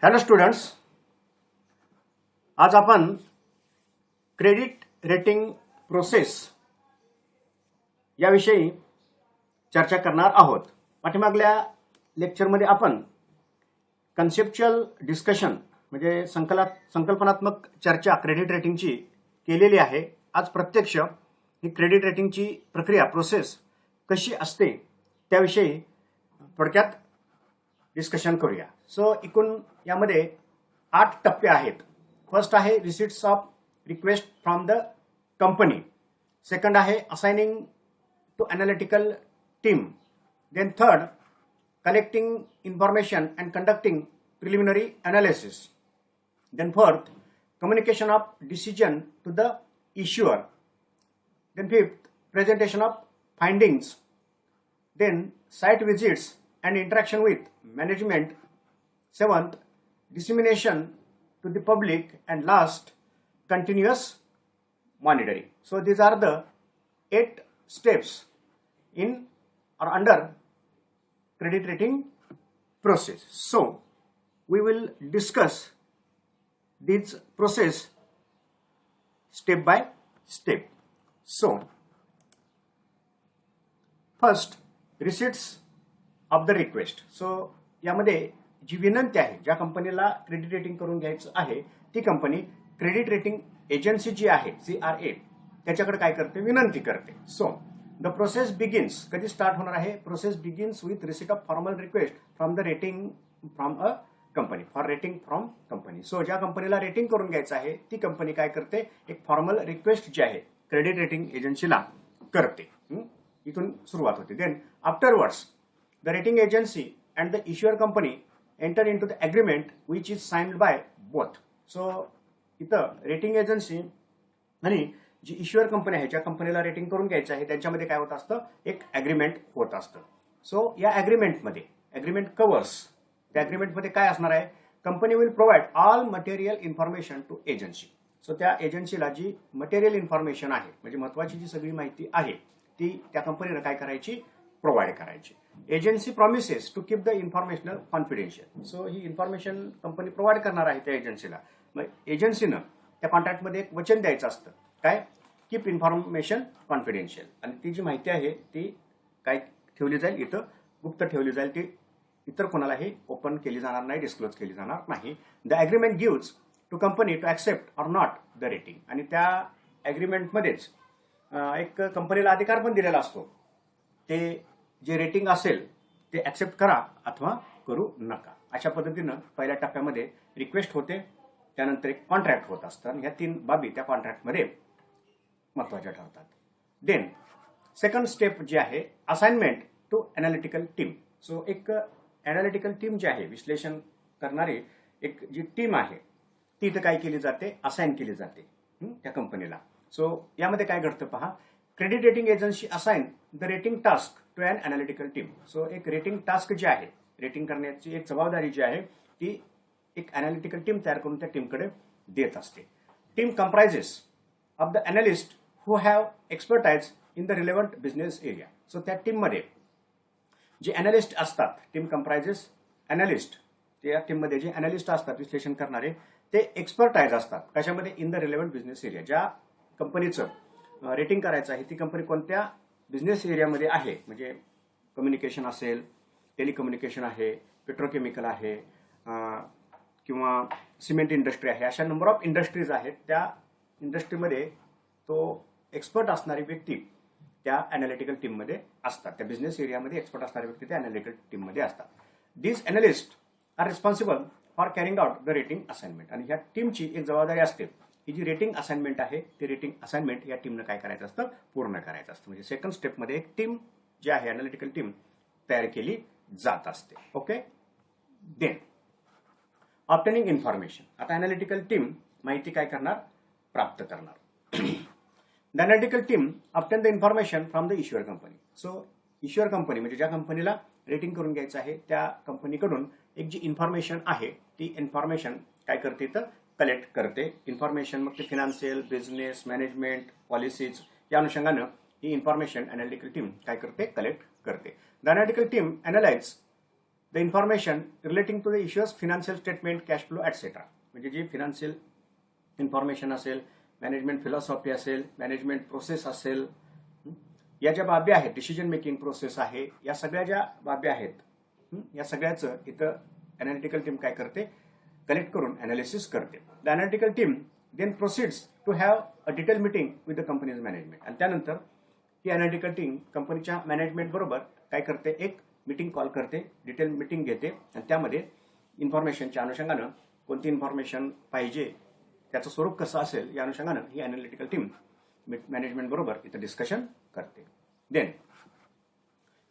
Hello students, आज आपण credit rating process याविषयी चर्चा करणार आहोत. पाठीमागल्या लेक्चरमध्ये आपण कन्सेप्च्युअल डिस्कशन म्हणजे संकल्पनात्मक चर्चा क्रेडिट रेटिंगची केलेली आहे. आज प्रत्यक्ष ही क्रेडिट रेटिंगची प्रक्रिया प्रोसेस कशी असते त्याविषयी थोडक्यात डिस्कशन करूया. सो एकूण यामध्ये 8 टप्पे आहेत. फर्स्ट आहे receipts of request from the company. Second आहे assigning to analytical team. Then third collecting information and conducting preliminary analysis. Then fourth communication of decision to the issuer. Then fifth presentation of findings. Then site visits and interaction with management. Seventh, dissemination to the public, and last, continuous monitoring. So these are the 8 steps in or under credit rating process. So we will discuss this process step by step. So first, receipts of the request. So यामध्ये जी विनंती आहे, ज्या कंपनीला credit rating करून घ्यायचं आहे ती company credit rating agency जी आहे CRA त्याच्याकडे काय करते, विनंती करते. So the process begins. कधी स्टार्ट होणार आहे? Process begins with receipt of formal request from the rating from a company for rating from company. So ज्या कंपनीला रेटिंग करून घ्यायचं आहे ती कंपनी काय करते, एक फॉर्मल रिक्वेस्ट जी आहे क्रेडिट रेटिंग एजन्सीला करते. इथून सुरुवात होते. Then afterwards the rating agency and the issuer company enter into the agreement which is signed by both. So इथं रेटिंग एजन्सी आणि जी इश्युअर कंपनी आहे, ज्या कंपनीला रेटिंग करून घ्यायचं आहे त्यांच्यामध्ये काय होत असतं, एक अग्रीमेंट होत असतं. सो या अग्रीमेंटमध्ये अग्रीमेंट कव्हर्स, त्या अग्रीमेंटमध्ये काय असणार आहे, company will provide all material information to agency. So त्या एजन्सीला जी मटेरियल इन्फॉर्मेशन आहे म्हणजे महत्वाची जी सगळी माहिती आहे ती त्या कंपनीनं काय करायची, प्रोव्हाइड करायची. Agency promises to keep the information confidential. So ही इन्फॉर्मेशन कंपनी प्रोव्हाइड करणार आहे त्या एजन्सीला. मग एजन्सीनं त्या कॉन्ट्रॅक्टमध्ये एक वचन द्यायचं असतं, काय, कीप इन्फॉर्मेशन कॉन्फिडेन्शियल. आणि ती जी माहिती आहे ती काय ठेवली जाईल, इथं गुप्त ठेवली जाईल. ती इतर कोणालाही ओपन केली जाणार नाही, डिस्क्लोज केली जाणार नाही. The agreement gives to company to accept or not the rating. आणि त्या अग्रीमेंटमध्येच एक कंपनीला अधिकार पण दिलेला असतो, ते जे रेटिंग असेल ते ऍक्सेप्ट करा अथवा करू नका. अशा पद्धतीनं पहिल्या टप्प्यामध्ये रिक्वेस्ट होते, त्यानंतर एक कॉन्ट्रॅक्ट होत असतं. ह्या 3 बाबी त्या कॉन्ट्रॅक्टमध्ये महत्वाच्या ठरतात. देन सेकंड स्टेप जी आहे assignment to analytical team. So एक एनालिटिकल टीम जी आहे, विश्लेषण करणारी एक जी टीम आहे ती इथं काय केली जाते, असाइन केली जाते त्या कंपनीला. सो यामध्ये काय घडतं पहा, credit rating agency assign the rating task to an analytical team. So एक रेटिंग टास्क जी आहे, रेटिंग करण्याची एक जबाबदारी जी आहे ती एक एनालिटिकल टीम तयार करून त्या टीमकडे देत असते. Team comprises of the analyst who have expertise in the relevant business area. So त्या टीममध्ये जे अनालिस्ट असतात, टीम कंप्राइजेस अनालिस्ट, त्या टीममध्ये जे अनालिस्ट असतात विश्लेषण करणारे ते एक्सपर्टाइज असतात. कशामध्ये, in the relevant business area. ज्या कंपनीचं रेटिंग करायचं आहे ती कंपनी कोणत्या बिझनेस एरियामध्ये आहे, म्हणजे कम्युनिकेशन असेल, टेलिकम्युनिकेशन आहे, पेट्रोकेमिकल आहे किंवा सिमेंट इंडस्ट्री आहे, अशा नंबर ऑफ इंडस्ट्रीज आहेत. त्या इंडस्ट्रीमध्ये तो एक्सपर्ट असणारी व्यक्ती त्या अनालिटिकल टीममध्ये असतात. त्या बिझनेस एरियामध्ये एक्सपर्ट असणारी व्यक्ती त्या अनालिटिकल टीममध्ये असतात. This analyst are responsible for carrying out the rating assignment. आणि ह्या टीमची एक जबाबदारी असते, ही जी रेटिंग असाइनमेंट आहे ते रेटिंग असाइनमेंट या टीमनं काय करायचं असतं, पूर्ण करायचं असतं. म्हणजे सेकंड स्टेपमध्ये एक टीम जी आहे अनालिटिकल टीम तयार केली जात असते. ओके. Then obtaining information. आता अनालिटिकल टीम माहिती काय करणार, प्राप्त करणार. The analytical team obtain the information from the issuer company. So issuer company म्हणजे ज्या कंपनीला रेटिंग करून घ्यायचं आहे त्या कंपनीकडून एक जी इन्फॉर्मेशन आहे ती इन्फॉर्मेशन काय करते, तर कलेक्ट करते. इन्फॉर्मेशन मग ते फिनान्शियल, बिझनेस, मॅनेजमेंट, पॉलिसीज या अनुषंगानं ही इन्फॉर्मेशन अनालिटिकल टीम काय करते, कलेक्ट करते. The analytical team analyse the information relating to the issuer's financial statement, cash flow etcetera. म्हणजे जी फिनान्शियल इन्फॉर्मेशन असेल, मॅनेजमेंट फिलॉसॉफी असेल, मॅनेजमेंट प्रोसेस असेल, या ज्या बाबी आहेत, डिसिजन मेकिंग प्रोसेस आहे, या सगळ्या ज्या बाबी आहेत, या सगळ्याचं इथं अनालिटिकल टीम काय करते, कलेक्ट करून अनालिसिस करते. The analytical team then proceeds to have a detail meeting with the company's management. आणि त्यानंतर ही अनालिटिकल टीम कंपनीच्या मॅनेजमेंट बरोबर काय करते, एक मीटिंग कॉल करते, डिटेल मीटिंग घेते आणि त्यामध्ये इन्फॉर्मेशनच्या अनुषंगानं कोणती इन्फॉर्मेशन पाहिजे, त्याचं स्वरूप कसं असेल या अनुषंगानं ही अनालिटिकल टीम मॅनेजमेंट बरोबर इथं डिस्कशन करते. Then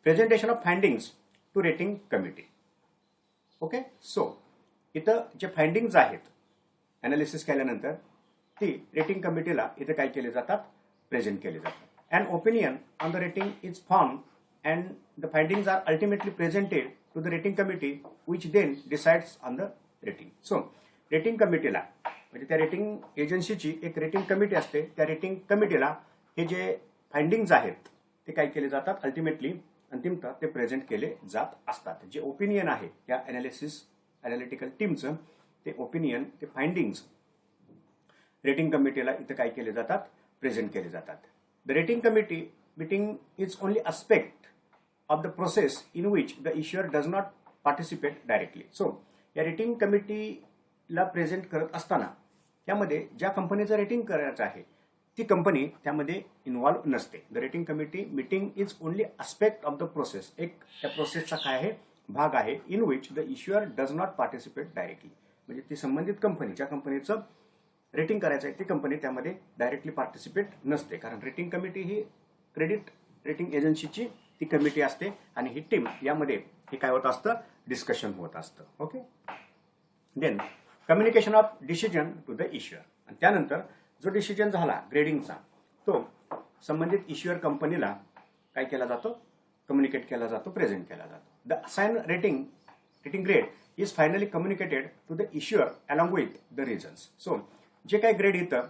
presentation of findings to rating committee. Okay, so इथं जे फाइंडिंग्स आहेत अनालिसिस केल्यानंतर ती रेटिंग कमिटीला इथं काय केले जातात, प्रेझेंट केले जातात. An opinion on the rating is formed and the findings are ultimately presented to the rating committee which then decides on the rating. So, rating कमिटीला म्हणजे त्या रेटिंग एजन्सीची एक रेटिंग कमिटी असते. त्या रेटिंग कमिटीला हे जे फाइंडिंग्स आहेत ते काय केले जातात, अल्टिमेटली अंतिमतः ते प्रेझेंट केले जात असतात. जे ओपिनियन आहे या अनालिटिकल टीमचं, ते ओपिनियन, ते फाइंडिंग्स रेटिंग कमिटीला इथं काय केले जातात, प्रेझेंट केले जातात. The rating committee meeting is only aspect of the process in which the issuer does not participate directly. So, या रेटिंग कमिटीला प्रेझेंट करत असताना त्यामध्ये ज्या कंपनीचं रेटिंग करायचं आहे ती कंपनी त्यामध्ये इन्व्हॉल्व्ह नसते. The rating committee meeting is only aspect of the process. एक त्या प्रोसेसचा काय आहे, भाग आहे, in which the issuer does not participate directly. म्हणजे ती संबंधित कंपनी, ज्या कंपनीचं रेटिंग करायचं आहे ती कंपनी त्यामध्ये डायरेक्टली पार्टिसिपेट नसते. कारण रेटिंग कमिटी ही क्रेडिट रेटिंग एजन्सीची ती कमिटी असते आणि ही टीम यामध्ये हे काय होत असतं, डिस्कशन होत असतं. Okay, then communication of decision to the issuer. आणि त्यानंतर जो डिसिजन झाला ग्रेडिंगचा तो संबंधित इश्युअर कंपनीला काय केला जातो, कम्युनिकेट केला जातो, प्रेझेंट केला जातो. The assign rating grade is finally communicated to the issuer along with the reasons. So जे काही ग्रेड इथं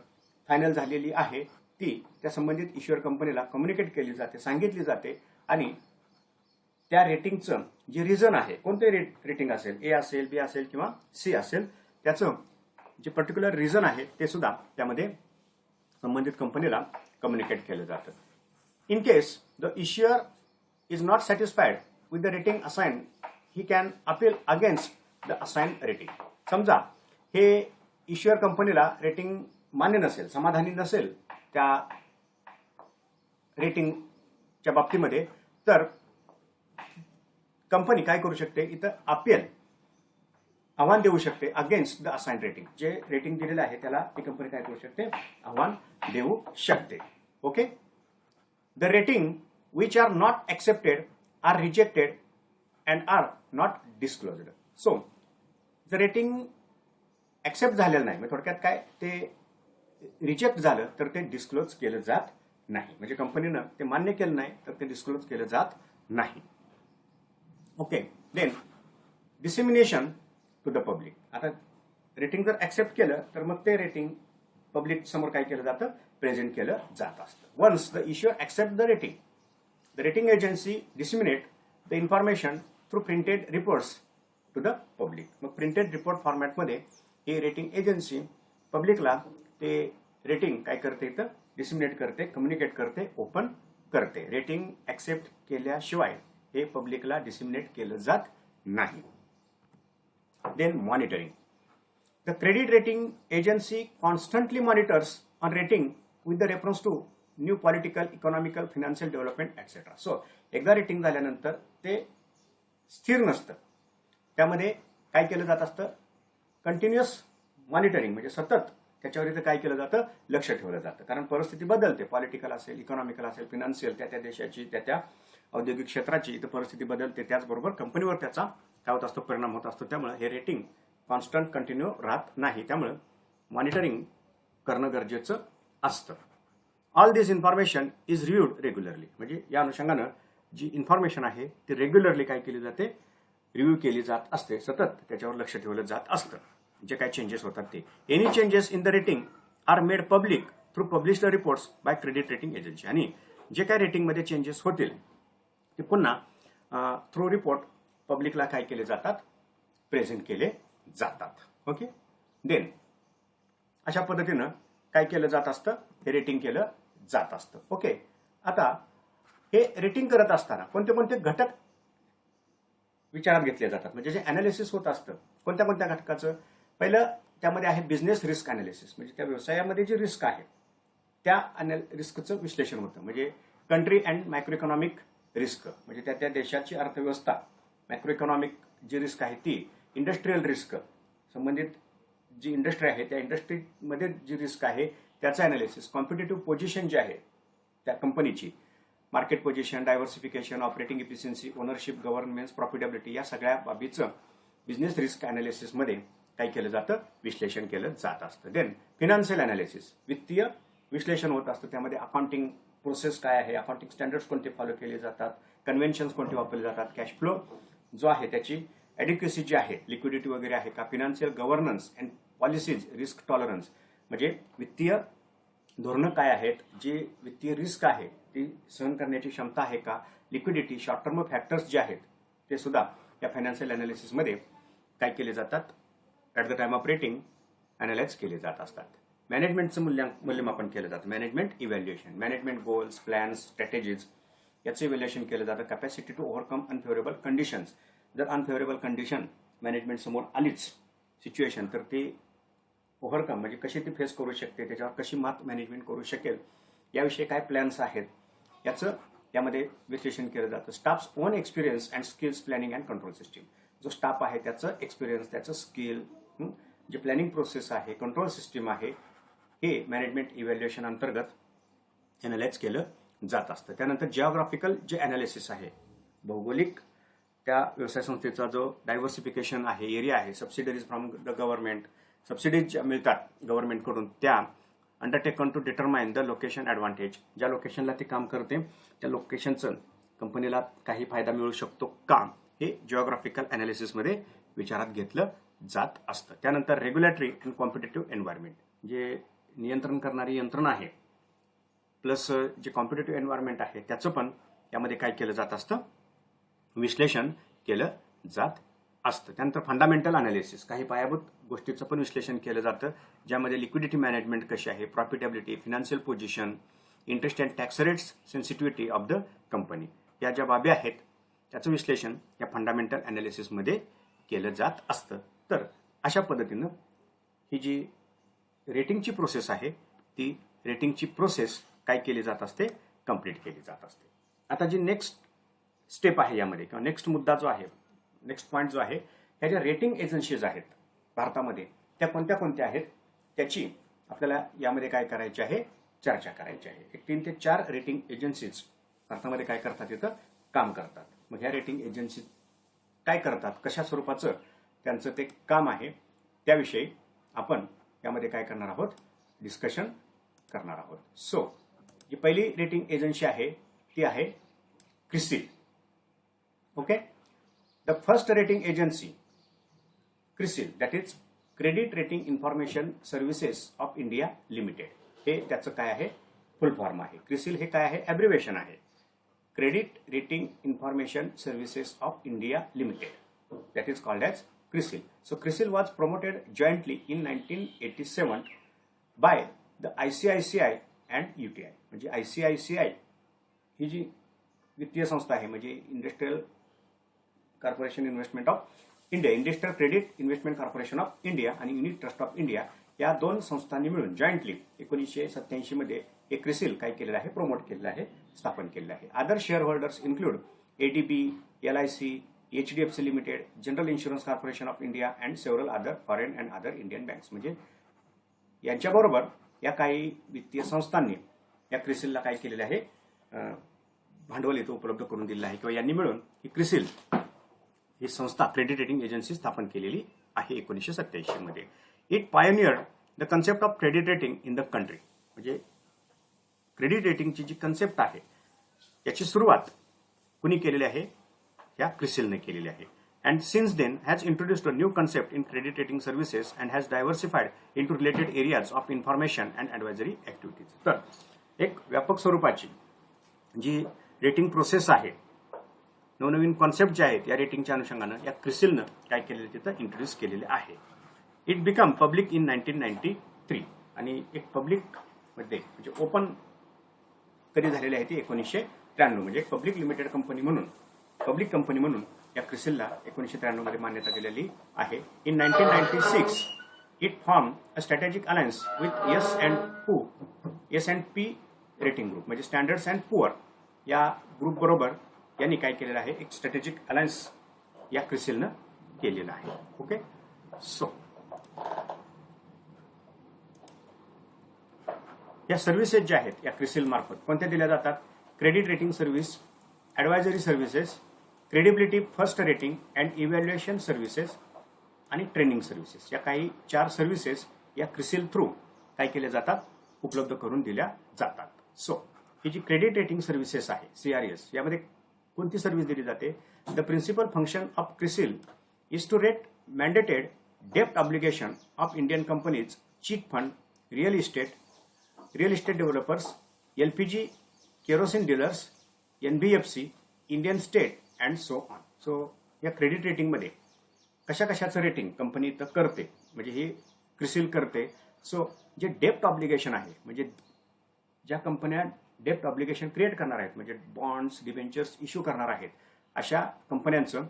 फायनल झालेली आहे ती त्या संबंधित इश्युअर कंपनीला कम्युनिकेट केली जाते, सांगितली जाते आणि त्या रेटिंगचं जे रिझन आहे, कोणते रेटिंग असेल, ए असेल, बी असेल किंवा सी असेल, त्याचं जे पर्टिक्युलर रिझन आहे ते सुद्धा त्यामध्ये संबंधित कंपनीला कम्युनिकेट केलं जातं. In case the issuer is not satisfied with the rating assign, he can appeal against the assign rating. समजा हे इश्युअर कंपनीला रेटिंग मान्य नसेल, समाधानी नसेल त्या रेटिंगच्या बाबतीमध्ये, तर कंपनी काय करू शकते, इथं अपील, आव्हान देऊ शकते अगेन्स्ट द असाइन रेटिंग. जे रेटिंग दिलेलं आहे त्याला ती कंपनी काय करू शकते, आव्हान देऊ शकते. Okay, the rating which are not accepted or rejected and are not disclosed. So the rating accept झालेलं नाही, म्हणजे थोडक्यात काय, ते रिजेक्ट झालं तर ते डिस्क्लोज केलं जात नाही. म्हणजे कंपनीनं ते मान्य केलं नाही तर ते डिस्क्लोज केलं जात नाही. Okay, then dissemination to the public. आता रेटिंग जर ऍक्सेप्ट केलं तर मग ते रेटिंग पब्लिक समोर काय केलं जातं, प्रेझेंट केलं जात असतं. Once the issuer accept the rating agency disseminate the information through printed reports to the public. मग प्रिंटेड रिपोर्ट फॉर्मॅटमध्ये हे रेटिंग एजन्सी पब्लिकला ते रेटिंग काय करते, इथं डिसेमिनेट करते, कम्युनिकेट करते, ओपन करते. रेटिंग ऍक्सेप्ट केल्याशिवाय हे पब्लिकला डिसेमिनेट केलं जात नाही. Then monitoring. The credit rating agency constantly monitors on rating with the reference to new political, economical, financial development etcetera. So एकदा रेटिंग झाल्यानंतर ते स्थिर नसतं, त्यामध्ये काय केलं जात असतं, कंटिन्युअस मॉनिटरिंग, म्हणजे सतत त्याच्यावर इथं काय केलं जातं, लक्ष ठेवलं जातं. कारण परिस्थिती बदलते, पॉलिटिकल असेल, इकॉनॉमिकल असेल, फिनान्शियल, त्या देशाची, त्या औद्योगिक क्षेत्राची इथं परिस्थिती बदलते. त्याचबरोबर कंपनीवर त्याचा काय होत असतो, परिणाम होत असतो. त्यामुळे हे रेटिंग कॉन्स्टंट कंटिन्यू राहत नाही, त्यामुळे मॉनिटरिंग करणं गरजेचं असतं. All this information is reviewed regularly. म्हणजे या अनुषंगानं जी इन्फॉर्मेशन आहे ती रेग्युलरली काय केली जाते, रिव्ह्यू केली जात असते, सतत त्याच्यावर लक्ष ठेवलं जात असतं. जे काय चेंजेस होतात ते. Any changes in the rating are made public through published reports by credit rating agency. आणि जे काय रेटिंगमध्ये चेंजेस होतील ते पुन्हा थ्रू रिपोर्ट पब्लिकला काय केले जातात, प्रेझेंट केले जातात. ओके. देन अशा पद्धतीनं काय केलं जात असतं, हे रेटिंग केलं जात असतं. ओके. आता हे रेटिंग करत असताना कोणते कोणते घटक विचारात घेतले जातात, म्हणजे जे अनालिसिस होत असतं कोणत्या कोणत्या घटकाचं. पहिलं त्यामध्ये आहे बिझनेस रिस्क अनालिसिस, म्हणजे त्या व्यवसायामध्ये जी रिस्क आहे त्या रिस्कचं विश्लेषण होतं. म्हणजे country and macro economic risk, म्हणजे त्या त्या देशाची अर्थव्यवस्था, मॅक्रो इकॉनॉमिक जी रिस्क आहे ती, इंडस्ट्रीयल रिस्क, संबंधित जी इंडस्ट्री आहे त्या इंडस्ट्रीमध्ये जी रिस्क आहे त्याचं अनालिसिस, कॉम्पिटेटिव्ह पोझिशन जी आहे त्या कंपनीची, market position, diversification, operating efficiency, ownership, governance, profitability, या सगळ्या बाबीचं बिझनेस रिस्क अनालिसिसमध्ये काय केलं जातं, विश्लेषण केलं जात असतं. देन फिनान्शियल अनालिसिस, वित्तीय विश्लेषण होत असतं. त्यामध्ये अकाउंटिंग प्रोसेस काय आहे, अकाउंटिंग स्टँडर्ड्स कोणते फॉलो केले जातात, कन्व्हेन्शन्स कोणते वापरले जातात, कॅश फ्लो जो आहे त्याची ॲडिक्युसी जी आहे, लिक्विडिटी वगैरे आहे का, financial governance and policies, risk tolerance, म्हणजे वित्तीय धोरणं काय आहेत, जी वित्तीय रिस्क आहे ती सहन करण्याची क्षमता आहे का, लिक्विडिटी, शॉर्ट टर्म फॅक्टर्स जे आहेत ते सुद्धा या फायनान्शियल अनालिसिसमध्ये काय केले जातात, at the time of rating analyse केले जात असतात. मॅनेजमेंटचं मूल्यमापन केलं जातं, management evaluation, management goals, plans, strategies याचं इव्हॅल्युएशन केलं जातं. Capacity to overcome unfavourable conditions, जर अनफेवरेबल कंडिशन मॅनेजमेंट समोर आलीच सिच्युएशन, तर ती ओव्हरकम म्हणजे कशी ती फेस करू शकते, त्याच्यावर कशी मात मॅनेजमेंट करू शकेल, याविषयी काय प्लॅन्स आहेत याचं यामध्ये विश्लेषण केलं जातं. Staffs on experience and skills planning and control system, जो स्टाफ आहे त्याचं एक्सपिरियन्स, त्याचं स्किल, जे प्लॅनिंग प्रोसेस आहे, कंट्रोल सिस्टीम आहे, हे मॅनेजमेंट इव्हॅल्युएशन अंतर्गत अनालाइज केलं जात असतं. त्यानंतर जिओग्राफिकल जे अनालिसिस आहे, भौगोलिक त्या व्यवसाय संस्थेचा जो डायव्हर्सिफिकेशन आहे, एरिया आहे, subsidiaries from the government, subsidies ज्या मिळतात गव्हर्नमेंटकडून त्या undertaken to determine the location advantage, ज्या लोकेशनला ते काम करते त्या लोकेशनचं कंपनीला काही फायदा मिळू शकतो का, हे जिओग्राफिकल अनालिसिसमध्ये विचारात घेतलं जात असतं. त्यानंतर रेग्युलेटरी अँड कॉम्पिटेटिव्ह एन्व्हायरमेंट, जे नियंत्रण करणारी यंत्रणा आहे प्लस जे कॉम्पिटेटिव्ह एन्व्हायरमेंट आहे त्याचं पण यामध्ये काय केलं जात असतं, विश्लेषण केलं जात असतं. त्यानंतर फंडामेंटल अनालिसिस, काही पायाभूत गोष्टीचं पण विश्लेषण केलं जातं, ज्यामध्ये लिक्विडिटी मॅनेजमेंट कशी आहे, profitability, financial position, interest and tax rates, sensitivity of the company, या ज्या बाबी आहेत त्याचं विश्लेषण या फंडामेंटल अनालिसिसमध्ये केलं जात असतं. तर अशा पद्धतीनं ही जी रेटिंगची प्रोसेस आहे ती रेटिंगची प्रोसेस काय केली जात असते, कंप्लीट केली जात असते. आता जी नेक्स्ट स्टेप आहे यामध्ये किंवा नेक्स्ट मुद्दा जो आहे, नेक्स्ट पॉईंट जो आहे, ह्या ज्या रेटिंग एजन्सीज आहेत भारतामध्ये त्या कोणत्या कोणत्या आहेत त्याची आपल्याला यामध्ये काय करायची आहे, चर्चा करायची आहे. 3 ते 4 रेटिंग एजन्सीज भारतामध्ये काय करतात, इथं काम करतात. मग ह्या रेटिंग एजन्सी काय करतात, कशा स्वरूपाचं त्यांचं ते काम आहे, त्याविषयी आपण यामध्ये काय करणार आहोत, डिस्कशन करणार आहोत. सो जी पहिली रेटिंग एजन्सी आहे ती आहे CRISIL. Okay. The first rating agency CRISIL, that is credit rating information services of India limited, हे त्याचं काय आहे, फुल फॉर्म आहे. क्रिसिल हे काय आहे, ॲब्रिव्हिएशन आहे, credit rating information services of India limited, that is called as CRISIL. So CRISIL was promoted jointly in 1987 by the ICICI and UTI. म्हणजे ICICI ही जी वित्तीय संस्था आहे, म्हणजे industrial corporation investment of India, industrial credit investment corporation of India आणि unit trust of India, या 2 संस्थांनी मिळून jointly 1987 मध्ये हे क्रिसिल काय केलेलं आहे, प्रमोट केलेलं आहे, स्थापन केलेलं आहे. Other share holders include ADB, LIC, HDFC limited, general insurance corporation of India and several other foreign and other Indian banks. म्हणजे यांच्याबरोबर या काही वित्तीय संस्थांनी या क्रिसिलला काय केलेलं आहे, भांडवल इथं उपलब्ध करून दिलेलं आहे किंवा यांनी मिळून ही क्रिसिल ही संस्था क्रेडिट रेटिंग एजन्सी स्थापन केलेली आहे 1987 मध्ये. It pioneered the concept of credit rating in the country, म्हणजे क्रेडिट रेटिंगची जी कन्सेप्ट आहे याची सुरुवात कुणी केलेली आहे, या क्रिसिलने केलेली आहे. And since then has introduced a new concept in credit rating services and has diversified into related areas of information and advisory activities. तर एक व्यापक स्वरूपाची जी रेटिंग प्रोसेस आहे नवनवीन कॉन्सेप्ट जे आहेत या रेटिंगच्या अनुषंगानं या क्रिसिलनं काय केलेलं तिथं इंट्रोड्यूस केलेले आहे. इट बिकम पब्लिक इन 1993 आणि एक पब्लिकमध्ये म्हणजे ओपन कधी झालेले आहे ते 1993 म्हणजे पब्लिक लिमिटेड कंपनी म्हणून पब्लिक कंपनी म्हणून या क्रिसिलला 1993 मध्ये मान्यता दिलेली आहे. In 1996 it form a strategic alliance with S&P rating group म्हणजे स्टँडर्ड्स अँड पुअर या ग्रुप बरोबर यांनी काय केलेलं आहे एक स्ट्रॅटेजिक अलायन्स या क्रिसिलनं केलेलं आहे. ओके, सो या सर्व्हिसेस ज्या आहेत या क्रिसिल मार्फत कोणत्या दिल्या जातात? Credit rating service, advisory services, credibility first rating and evaluation services आणि ट्रेनिंग सर्व्हिसेस या काही 4 सर्व्हिसेस या क्रिसिल थ्रू काय केल्या जातात? उपलब्ध करून दिल्या जातात. सो ही जी क्रेडिट रेटिंग सर्व्हिसेस आहे CRS यामध्ये कोणती सर्व्हिस दिली जाते? The principal function of CRISIL is to rate mandated डेप्ट obligation of Indian companies, chit fund, real estate developers, LPG kerosene dealers, NBFC, Indian state and so on. So या credit रेटिंगमध्ये कशाचं rating company तर करते म्हणजे ही क्रिसिल करते. सो जे डेप्ट obligation आहे म्हणजे ज्या कंपन्या डेप्ट ऑब्लिगेशन क्रिएट करणार आहेत म्हणजे बॉन्ड्स डिबेंचर्स इश्यू करणार आहेत अशा कंपन्यांचं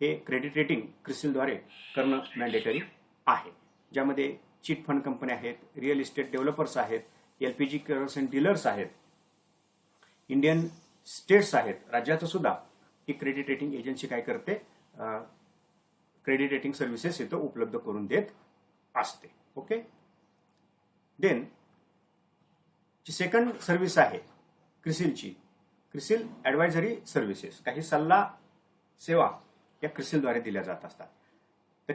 हे क्रेडिट रेटिंग क्रिसिलद्वारे करणं मॅन्डेटरी आहे. ज्यामध्ये चीट फंड कंपन्या आहेत, रिअल इस्टेट डेव्हलपर्स आहेत, LPG केरोसिन डीलर्स आहेत, इंडियन स्टेट्स आहेत, राज्याचं सुद्धा ही क्रेडिट रेटिंग एजन्सी काय करते? क्रेडिट रेटिंग सर्व्हिसेस इथं उपलब्ध करून देत असते. ओके, देन जी सेकंड सर्व्हिस आहे क्रिसिलची, क्रिसिल ॲडवायझरी सर्व्हिसेस, काही सल्ला सेवा या क्रिसिलद्वारे दिल्या जात असतात. The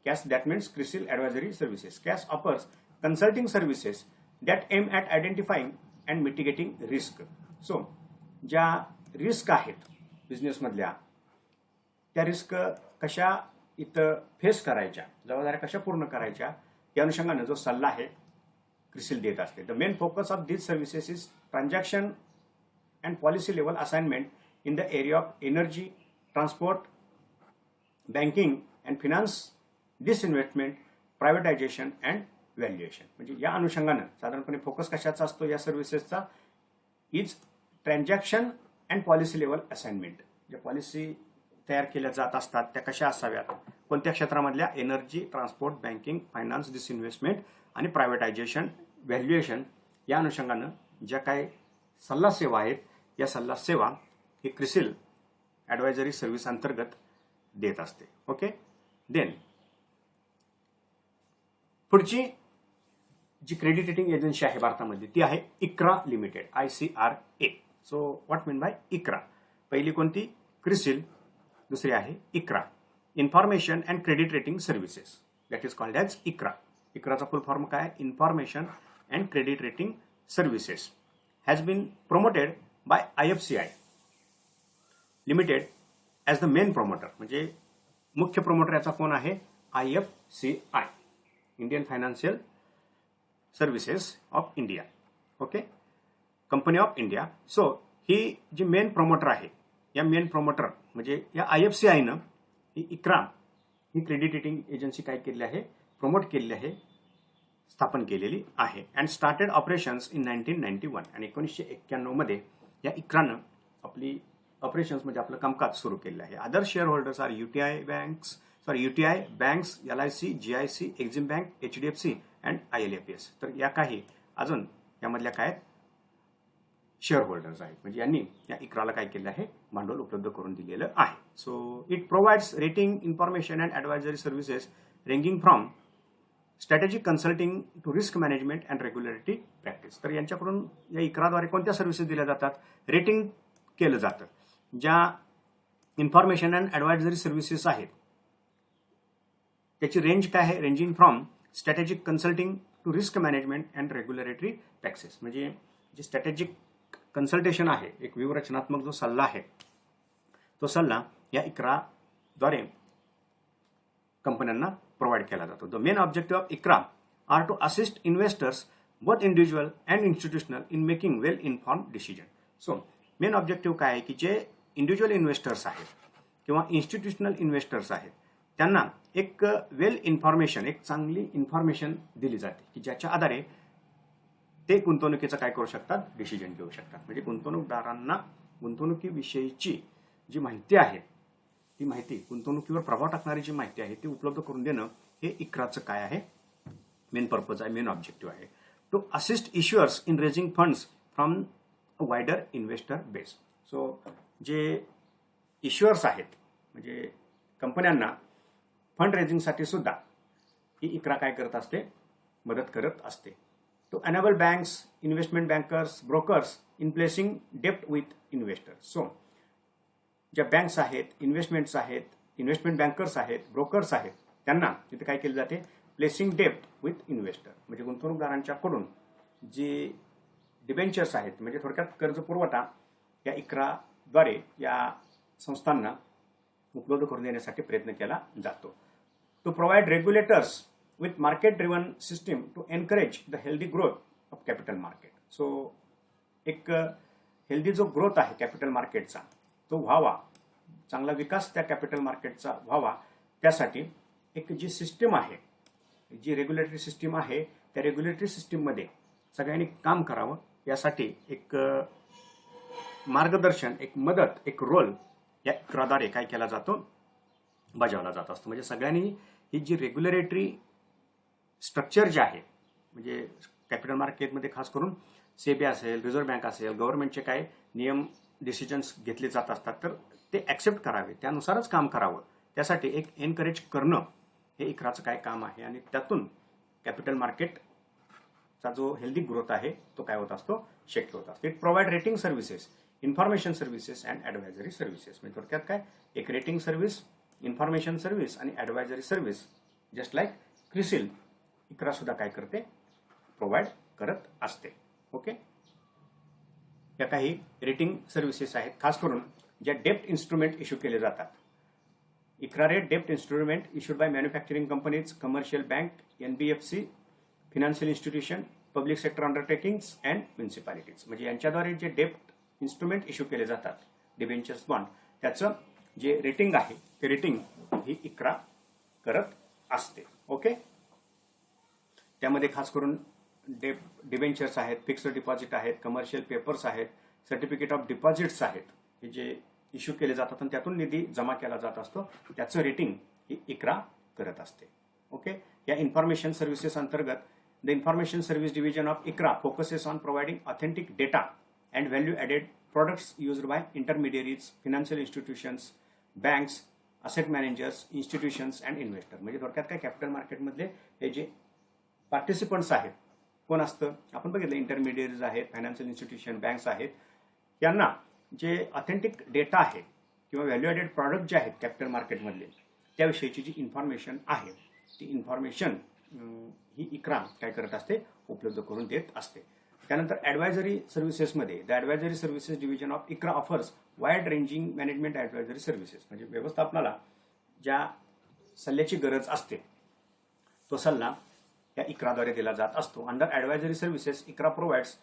CAS that means CRISIL advisory services. CAS offers consulting services that aim at identifying and mitigating risk. So, ज्या रिस्क आहेत बिझनेसमधल्या त्या रिस्क कशा इथं फेस करायच्या, जबाबदाऱ्या कशा पूर्ण करायच्या या अनुषंगाने जो सल्ला आहे क्रिसिल देत असते. The main focus of this services is transaction and policy level assignment in the area of energy, transport, banking and finance, disinvestment, privatisation and valuation. म्हणजे या अनुषंगानं साधारणपणे फोकस कशाचा असतो या सर्व्हिसेसचा? Is transaction and policy level assignment. ज्या policy तयार केल्या जात असतात त्या कशा असाव्यात, कोणत्या क्षेत्रामधल्या? Energy, transport, banking, finance, disinvestment आणि प्रायव्हेटायझेशन, व्हॅल्युएशन या अनुषंगानं ज्या काही सल्ला सेवा आहेत या सल्ला सेवा ही क्रिसिल ॲडवायझरी सर्व्हिस अंतर्गत देत असते. ओके, देन पुढची जी क्रेडिट रेटिंग एजन्सी आहे भारतामध्ये ती आहे ICRA limited, ICRA. So what mean by ICRA? पहिली कोणती? क्रिसिल, दुसरी आहे ICRA, information and credit rating services, that is called as ICRA. ICRAचा फुल फॉर्म काय? Information and credit rating services. Has been promoted by IFCI limited as the main promoter. म्हणजे मुख्य promoter याचा कोण आहे? IFCI, Indian financial services of India. Okay, company of India. So ही जी main promoter आहे या मेन प्रोमोटर म्हणजे या IFCIनं ही ICRA ही क्रेडिट रेटिंग एजन्सी काय केलेली आहे? प्रमोट केलेली आहे, स्थापन केलेली आहे. And started operations in 1991. आणि 1991 मध्ये या ICRAनं आपली ऑपरेशन्स म्हणजे आपलं कामकाज सुरू केलेलं आहे. Other shareholders are UTI banks, LIC, GIC, Exim bank, HDFC and ILFS. तर या काही अजून यामधल्या काय शेअर होल्डर्स आहेत म्हणजे यांनी या ICRAला काय केलं आहे? भांडवल उपलब्ध करून दिलेलं आहे. So it provides rating, information and advisory services ranging from strategic consulting to risk management and regulatory practice. तर यांच्याकडून या ICRAद्वारे कोणत्या सर्व्हिसेस दिल्या जातात? रेटिंग केलं जातं. ज्या इन्फॉर्मेशन अँड ॲडवायझरी सर्व्हिसेस आहेत त्याची रेंज काय आहे? Ranging from strategic consulting to risk management and regulatory practice. म्हणजे जे स्ट्रॅटेजिक कन्सल्टेशन आहे, एक व्यूहरचनात्मक जो सल्ला आहे तो सल्ला या ICRAद्वारे कंपन्यांना प्रोव्हाइड केला जातो. The main objective of ICRA are to assist investors both individual and institutional in making well informed decision. So main objective काय आहे की जे इंडिव्हिज्युअल इन्व्हेस्टर्स आहेत किंवा इन्स्टिट्यूशनल इन्व्हेस्टर्स आहेत त्यांना एक वेल इन्फॉर्मेशन, एक चांगली इन्फॉर्मेशन दिली जाते की ज्याच्या आधारे ते गुंतवणुकीचं काय करू शकतात, डिसिजन घेऊ शकतात. म्हणजे गुंतवणूकदारांना गुंतवणुकीविषयीची जी माहिती आहे ती माहिती, गुंतवणुकीवर प्रभाव टाकणारी जी माहिती आहे ती उपलब्ध करून देणं हे इक्राचं काय आहे, मेन पर्पज आहे, मेन ऑब्जेक्टिव्ह आहे. To assist issuers in raising funds from a wider investor base. So जे इश्युअर्स आहेत म्हणजे कंपन्यांना फंड रेझिंगसाठी सुद्धा ही इक्रा काय करत असते, मदत करत असते. To enable banks, investment bankers, brokers in placing डेप्ट विथ इन्व्हेस्टर्स. सो ज्या बँक्स आहेत, इन्व्हेस्टमेंट्स आहेत, इन्व्हेस्टमेंट बँकर्स आहेत, ब्रोकर्स आहेत, त्यांना तिथे काय केलं जाते, प्लेसिंग डेप्ट विथ इन्व्हेस्टर. म्हणजे गुंतवणूकदारांच्याकडून जी डिबेंचर्स आहेत म्हणजे थोडक्यात कर्ज पुरवठा या इक्राद्वारे या संस्थांना उपलब्ध करून देण्यासाठी प्रयत्न केला जातो. To provide regulators with market driven system to encourage the healthy growth of capital market. So एक हेल्दी जो ग्रोथ आहे कॅपिटल मार्केटचा तो व्हावा, चांगला विकास त्या कॅपिटल मार्केटचा व्हावा, त्यासाठी एक जी सिस्टीम आहे, जी रेग्युलेटरी सिस्टीम आहे त्या रेग्युलेटरी सिस्टीममध्ये सगळ्यांनी काम करावं यासाठी एक मार्गदर्शन, एक मदत, एक रोल या इक्राद्वारे काय केला जातो, बजावला जात असतो. म्हणजे सगळ्यांनी ही जी रेग्युलेटरी स्ट्रक्चर जे आहे म्हणजे कॅपिटल मार्केटमध्ये खास करून सेबी असेल, रिझर्व्ह बँक असेल, गव्हर्नमेंटचे काय नियम, डिसिजन्स घेतले जात असतात तर ते ॲक्सेप्ट करावे, त्यानुसारच काम करावं, त्यासाठी एक एनकरेज करणं हे इक्राचं काय काम आहे. आणि त्यातून कॅपिटल मार्केटचा जो हेल्दी ग्रोथ आहे तो काय होत असतो, शक्य होत असतो. It provide rating services, information services and advisory services. म्हणजे थोडक्यात काय, एक रेटिंग सर्व्हिस, इन्फॉर्मेशन सर्व्हिस आणि advisory service just like CRISIL Iqra सुद्धा काय करते, प्रोव्हाइड करत असते. ओके, या काही रेटिंग सर्व्हिसेस आहेत खास करून ज्या डेप्ट इन्स्ट्रुमेंट इश्यू केले जातात. इक्रा रेट डेप्ट instrument issued by manufacturing companies, commercial bank, NBFC, financial institution, public sector undertakings and municipalities. म्हणजे यांच्याद्वारे जे डेप्ट इन्स्ट्रुमेंट इश्यू केले जातात, डिबेंचर्स, बॉन्ड, त्याचं जे रेटिंग आहे ते रेटिंग ही इक्रा करत असते. ओके, त्यामध्ये खास करून डिबेंचर्स आहेत, फिक्स्ड डिपॉझिट आहेत, कमर्शियल पेपर्स आहेत, सर्टिफिकेट ऑफ डिपॉझिट्स आहेत, हे जे इश्यू केले जातात आणि त्यातून निधी जमा केला जात असतो त्याचं रेटिंग ही इक्रा करत असते. ओके, या इन्फॉर्मेशन सर्व्हिसेस अंतर्गत the information service division of Iqra focuses on providing authentic data and value added products used by intermediaries, financial institutions, banks, asset managers, institutions and investors. म्हणजे थोडक्यात काय, कॅपिटल मार्केटमधले हे जे पार्टिसिपंट्स आहेत कोण असतं, आपण बघितलं इंटरमिडिएटरीज आहेत, फायनान्शियल इन्स्टिट्यूशन, बँक्स आहेत, यांना जे ऑथेंटिक डेटा आहे किंवा व्हॅल्यू ॲडेड प्रॉडक्ट जे आहेत कॅपिटल मार्केटमधले त्याविषयीची जी इन्फॉर्मेशन आहे ती इन्फॉर्मेशन ही इक्रा काय करत असते, उपलब्ध करून देत असते. त्यानंतर ॲडवायझरी सर्व्हिसेसमध्ये the advisory services division of ICRA offers wide ranging management advisory services. म्हणजे व्यवस्थापनाला ज्या सल्ल्याची गरज असते तो सल्ला या इक्राद्वारे दिला जात असतो. Under advisory services ICRA provides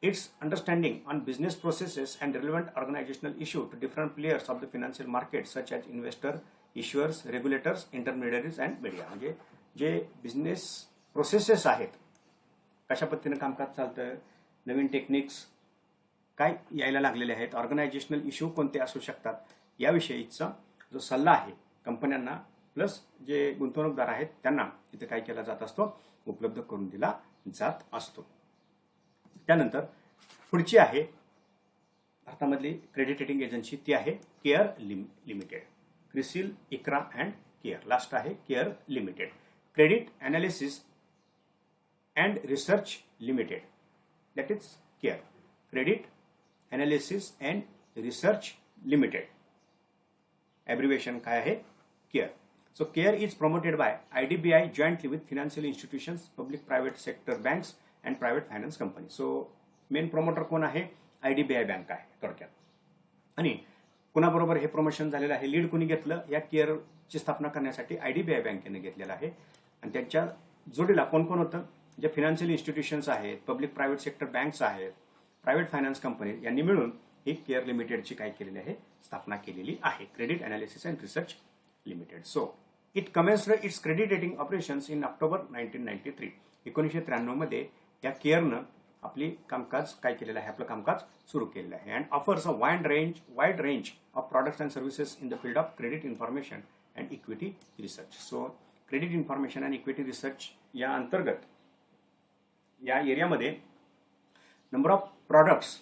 its understanding on business processes and relevant organisational issue to different players of the financial market such as investor, issuers, regulators, intermediaries and media. म्हणजे जे बिझनेस प्रोसेसेस आहेत, कशा पद्धतीनं कामकाज चालतं, नवीन टेक्निक्स काय यायला लागलेले आहेत, ऑर्गनायझेशनल इश्यू कोणते असू शकतात, याविषयीचा जो सल्ला आहे कंपन्यांना प्लस जे गुंतवणूकदार आहेत त्यांना इथे काय केला जात असतो, उपलब्ध करून दिला जात असतो. त्यानंतर पुढची आहे भारतामधली क्रेडिट रेटिंग एजन्सी, ती आहे care limited. CRISIL, ICRA and care. Last आहे care limited. Credit analysis and Research Limited, that is CARE. Credit Analysis and Research Limited. Abbreviation काय आहे, CARE. So CARE is promoted by IDBI jointly with financial institutions, public private sector banks and private finance companies. So main promoter कोण आहे, IDBI bank आहे थोडक्यात. आणि कुणाबरोबर हे promotion झालेलं आहे, लीड कोणी घेतलं, या केअरची स्थापना करण्यासाठी IDBI बँकेने घेतलेलं आहे. आणि त्यांच्या जोडीला कोण कोण होतं, जे फिनान्शियल इन्स्टिट्यूशन्स आहेत, पब्लिक प्रायव्हेट सेक्टर बँक्स आहेत, प्रायव्हेट फायनान्स कंपनी यांनी मिळून ही केअर लिमिटेडची काय केलेली आहे, स्थापना केलेली आहे, credit analysis and research limited. So it commenced its credit rating operations in October 1993. 1993 मध्ये या केअरनं आपली कामकाज काय केलेलं आहे, आपलं कामकाज सुरू केलेलं आहे. And offers a wide range of products and services in the field of credit information and equity research. So credit information and equity research या अंतर्गत या एरियामध्ये नंबर ऑफ प्रॉडक्ट्स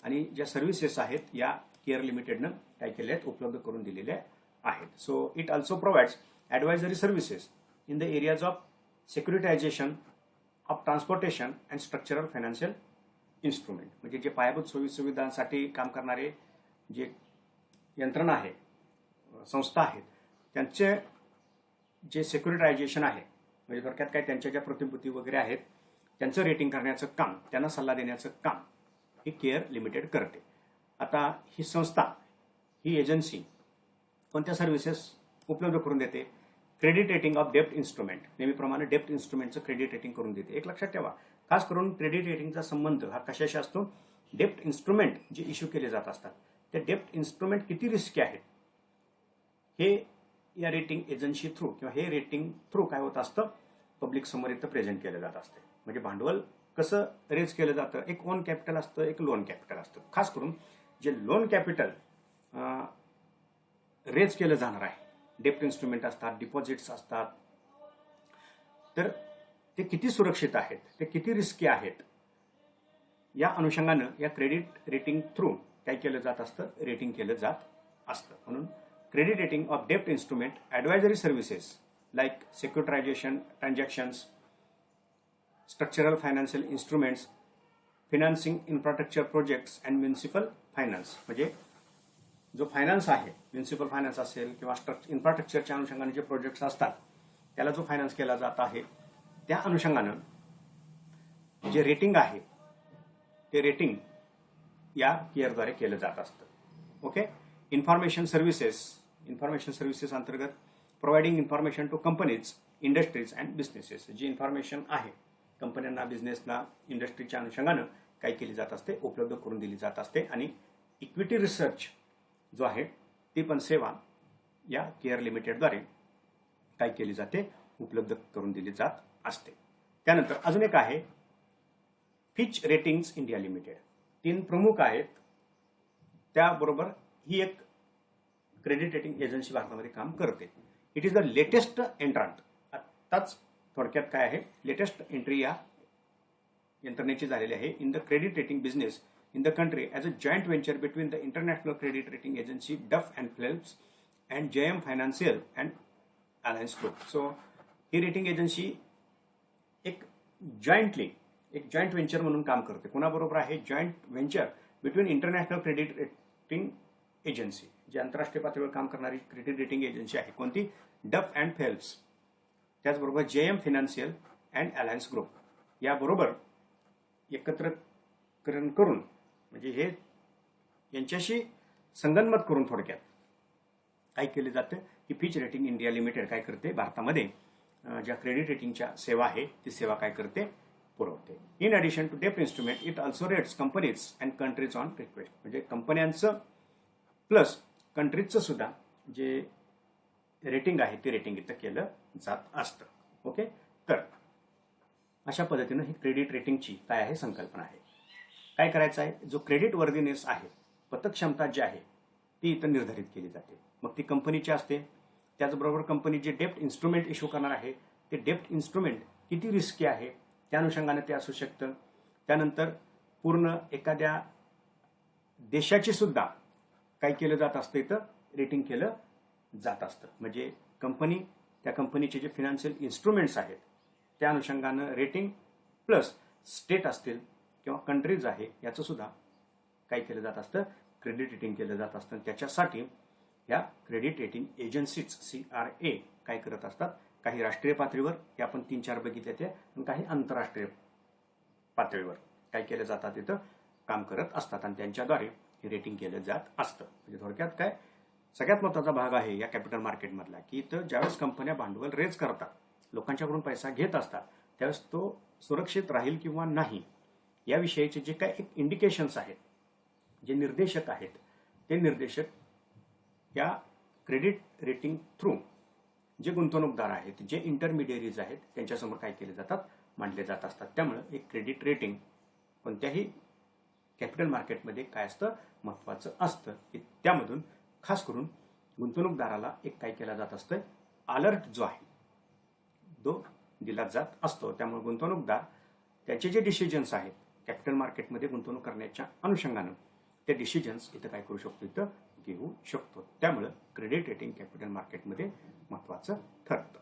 आणि ज्या सर्व्हिसेस आहेत या केअर लिमिटेडनं काय केले आहेत, उपलब्ध करून दिलेल्या आहेत. So it also provides advisory services in the areas of securitisation of transportation and structural financial instrument. म्हणजे जे पायाभूत सुविधांसाठी काम करणारे जे यंत्रणा आहे, संस्था आहेत, त्यांचे जे सेक्युरिटायझेशन आहे, म्हणजे थोडक्यात काय त्यांच्या ज्या प्रतिभूती वगैरे आहेत त्यांचं रेटिंग करण्याचं काम, त्यांना सल्ला देण्याचं काम हे केअर लिमिटेड करते. आता ही संस्था, ही एजन्सी कोणत्या सर्व्हिसेस उपलब्ध करून देते, क्रेडिट रेटिंग ऑफ डेप्ट इन्स्ट्रुमेंट. नेहमीप्रमाणे डेप्ट इन्स्ट्रुमेंटचं क्रेडिट रेटिंग करून देते. एक लक्षात ठेवा, खास करून क्रेडिट रेटिंगचा संबंध हा कशाशी असतो, डेप्ट इन्स्ट्रुमेंट जे इश्यू केले जात असतात ते डेप्ट इन्स्ट्रुमेंट किती रिस्की आहेत हे या रेटिंग एजन्सी थ्रू किंवा हे रेटिंग थ्रू काय होत असतं, पब्लिक समोर इथं प्रेझेंट केलं जात असते. म्हणजे भांडवल कसं रेज केलं जातं, एक ओन कॅपिटल असतं, एक लोन कॅपिटल असतं. खास करून जे लोन कॅपिटल रेज केलं जाणार आहे, डेप्ट इन्स्ट्रुमेंट असतात, डिपॉझिट्स असतात, तर ते किती सुरक्षित आहेत, ते किती रिस्की आहेत, या अनुषंगानं या क्रेडिट रेटिंग थ्रू काय केलं जात असतं, रेटिंग केलं जात असतं. म्हणून क्रेडिट रेटिंग ऑफ डेप्ट instrument advisory services like securitisation transactions, structural financial instruments, financing infrastructure projects and municipal finance. म्हणजे जो फायनान्स आहे, म्युनिसिपल फायनान्स असेल किंवा इन्फ्रास्ट्रक्चरच्या अनुषंगाने जे प्रोजेक्ट्स असतात त्याला जो फायनान्स केला जात आहे त्या अनुषंगानं जे रेटिंग आहे ते रेटिंग या केअरद्वारे केलं जात असतं. ओके. इन्फॉर्मेशन सर्व्हिसेस अंतर्गत providing information to companies, industries and businesses. जी इन्फॉर्मेशन आहे कंपन्यांना, बिझनेसला, इंडस्ट्रीच्या अनुषंगानं काय केली जात असते, उपलब्ध करून दिली जात असते. आणि इक्विटी रिसर्च जो आहे ती पण सेवा या केअर लिमिटेडद्वारे काय केली जाते, उपलब्ध करून दिली जात असते. त्यानंतर अजून एक आहे फिच रेटिंग्स इंडिया लिमिटेड. 3 प्रमुख आहेत, त्याबरोबर ही एक क्रेडिट रेटिंग एजन्सी भारतामध्ये काम करते. It is the latest entrant. आत्ताच थोडक्यात काय आहे, लेटेस्ट एंट्री या यंत्रणेची झालेली आहे in the credit rating business in the country as a joint venture between the International Credit Rating Agency Duff and Phelps and JM Financial and Alliance Group. So ही rating agency एक joint venture म्हणून काम करते. कोणाबरोबर आहे, joint venture between international credit rating agency, जी आंतरराष्ट्रीय पातळीवर काम करणारी क्रेडिट रेटिंग एजन्सी आहे. कोणती, डफ अँड फेल्प्स, त्याचबरोबर JM financial and alliance group याबरोबर एकत्रीकरण करून, म्हणजे हे यांच्याशी संगनमत करून थोडक्यात काय केले जातं की फिच रेटिंग इंडिया लिमिटेड काय करते, भारतामध्ये ज्या क्रेडिट रेटिंगच्या सेवा आहे ती सेवा काय करते, पुरवते. इन ॲडिशन टू डेप्ट instrument it also rates companies and countries on request. म्हणजे कंपन्यांचं प्लस कंट्रीजचं सुद्धा जे रेटिंग आहे ते रेटिंग इथं केलं जात असतं. ओके. तर अशा पद्धतीनं ही क्रेडिट रेटिंगची काय आहे, संकल्पना आहे. काय करायचं आहे, जो क्रेडिट वर्दीनेस आहे, पतक्षमता जी आहे ती इथं निर्धारित केली जाते. मग ती कंपनीची असते, त्याचबरोबर कंपनी जे डेप्ट इन्स्ट्रुमेंट इश्यू करणार आहे ते डेप्ट इन्स्ट्रुमेंट किती रिस्की आहे त्या अनुषंगाने ते असू शकतं. त्यानंतर पूर्ण एखाद्या देशाची सुद्धा काय केलं जात असतं, इथं रेटिंग केलं जात असतं. म्हणजे त्या कंपनीचे जे फिनान्शियल इन्स्ट्रुमेंट्स आहेत त्या अनुषंगानं रेटिंग प्लस स्टेट असतील किंवा कंट्रीज आहे याचं सुद्धा काय केलं जात असतं, क्रेडिट रेटिंग केलं जात असतं. त्याच्यासाठी या क्रेडिट रेटिंग एजन्सीज CRA काय करत असतात, काही राष्ट्रीय पातळीवर हे आपण 3-4 बघितले ते, आणि काही आंतरराष्ट्रीय पातळीवर काय केलं जातात तिथं काम करत असतात आणि त्यांच्याद्वारे हे रेटिंग केलं जात असतं. म्हणजे थोडक्यात काय, सगळ्यात महत्त्वाचा भाग आहे या कॅपिटल मार्केटमधला की इथं ज्यावेळेस कंपन्या भांडवल रेज करतात, लोकांच्याकडून पैसा घेत असतात, त्यावेळेस तो सुरक्षित राहील किंवा नाही याविषयीचे जे काही इंडिकेशन्स आहेत जे निर्देशक आहेत ते निर्देशक या क्रेडिट रेटिंग थ्रू जे गुंतवणूकदार आहेत, जे इंटरमिडियरीज आहेत, त्यांच्यासमोर काय केले जातात, मांडले जात असतात. त्यामुळे एक क्रेडिट रेटिंग कोणत्याही कॅपिटल मार्केटमध्ये काय असतं, महत्त्वाचं असतं की त्यामधून खास करून गुंतवणूकदाराला एक काय केला जात असतं, अलर्ट जो आहे तो दिला जात असतो. त्यामुळे गुंतवणूकदार त्याचे जे डिसिजन्स आहेत कॅपिटल मार्केटमध्ये गुंतवणूक करण्याच्या अनुषंगानं ते डिसिजन्स इथं काय करू शकतो, इथं घेऊ शकतो. त्यामुळं क्रेडिट रेटिंग कॅपिटल मार्केटमध्ये महत्त्वाचं ठरतं.